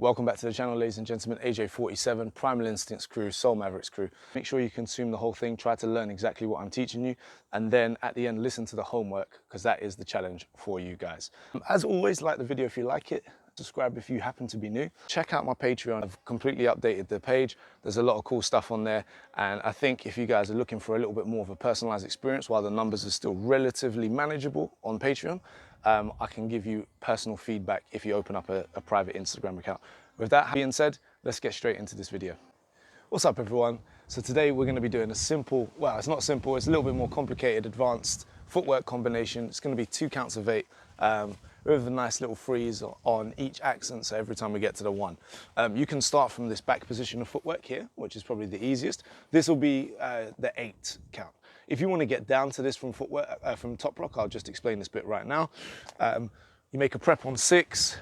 Welcome back to the channel, ladies and gentlemen. AJ47, Primal Instincts crew, Soul Mavericks crew. Make sure you consume the whole thing, try to learn exactly what I'm teaching you, and then at the end, listen to the homework, because that is the challenge for you guys. As always, like the video if you like it, subscribe if you happen to be new. Check out my Patreon. I've completely updated the page. There's a lot of cool stuff on there, and I think if you guys are looking for a little bit more of a personalized experience while the numbers are still relatively manageable on Patreon, I can give you personal feedback if you open up a private Instagram account. With that being said, let's get straight into this video. What's up, everyone? So today we're going to be doing a simple, well, it's not simple, it's a little bit more complicated, advanced footwork combination. It's going to be 2 counts of 8 with a nice little freeze on each accent, so every time we get to the 1. You can start from this back position of footwork here, which is probably the easiest. This will be the 8 count. If you want to get down to this from footwork, from top rock, I'll just explain this bit right now. You make a prep on 6,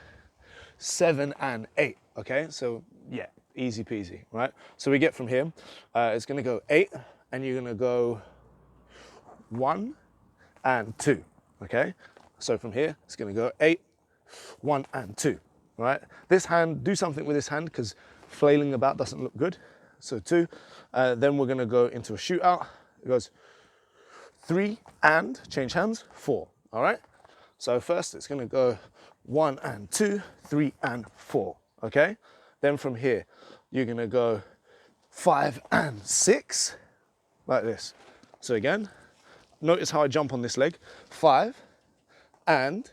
7, and 8, okay? So yeah, easy peasy, right? So we get from here, it's gonna go 8, and you're gonna go 1 and 2, okay? So from here, it's gonna go 8, 1 and 2, right? This hand, do something with this hand, because flailing about doesn't look good. So 2, then we're gonna go into a shootout. It goes 3 and, change hands, 4, all right? So first it's gonna go 1 and 2, 3 and 4, okay? Then from here, you're gonna go 5 and 6, like this. So again, notice how I jump on this leg, 5 and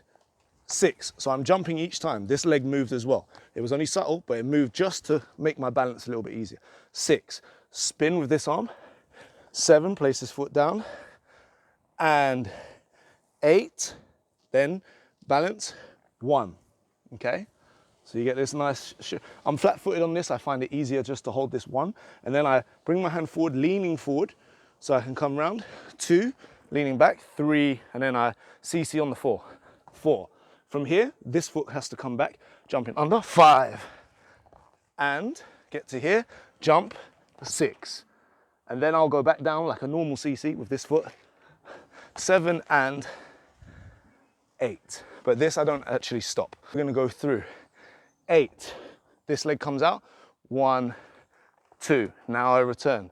6. So I'm jumping each time. This leg moved as well. It was only subtle, but it moved just to make my balance a little bit easier. 6, spin with this arm. 7, place this foot down. And 8, then balance, 1, okay? So you get this nice, I'm flat-footed on this. I find it easier just to hold this 1. And then I bring my hand forward, leaning forward, so I can come round. 2, leaning back, 3, and then I CC on the 4. 4. From here, this foot has to come back, jumping under, 5. And get to here, jump, 6. And then I'll go back down like a normal CC with this foot, 7 and 8. But this I don't actually stop. We're gonna go through 8. This leg comes out, 1, 2. Now I return,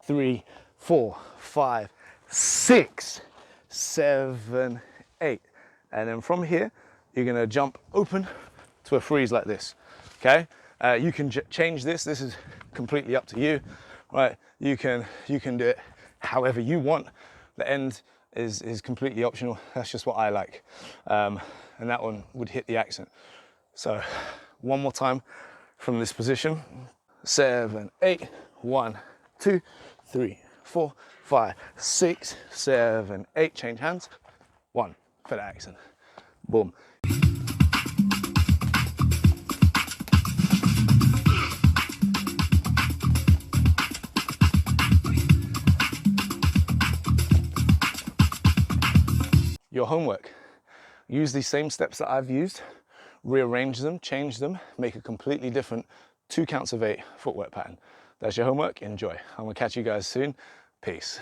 3, 4, 5, 6, 7, 8. And then from here, you're gonna jump open to a freeze like this, okay? You can change this. This is completely up to you, right? You can do it however you want. The end is completely optional. That's just what I like. And that one would hit the accent. So one more time from this position. 7, 8, 1, 2, 3, 4, 5, 6, 7, 8. Change hands. 1 for the accent. Boom. Your homework. Use these same steps that I've used, rearrange them, change them, make a completely different 2 counts of 8 footwork pattern. That's your homework. Enjoy. I'm gonna catch you guys soon. Peace.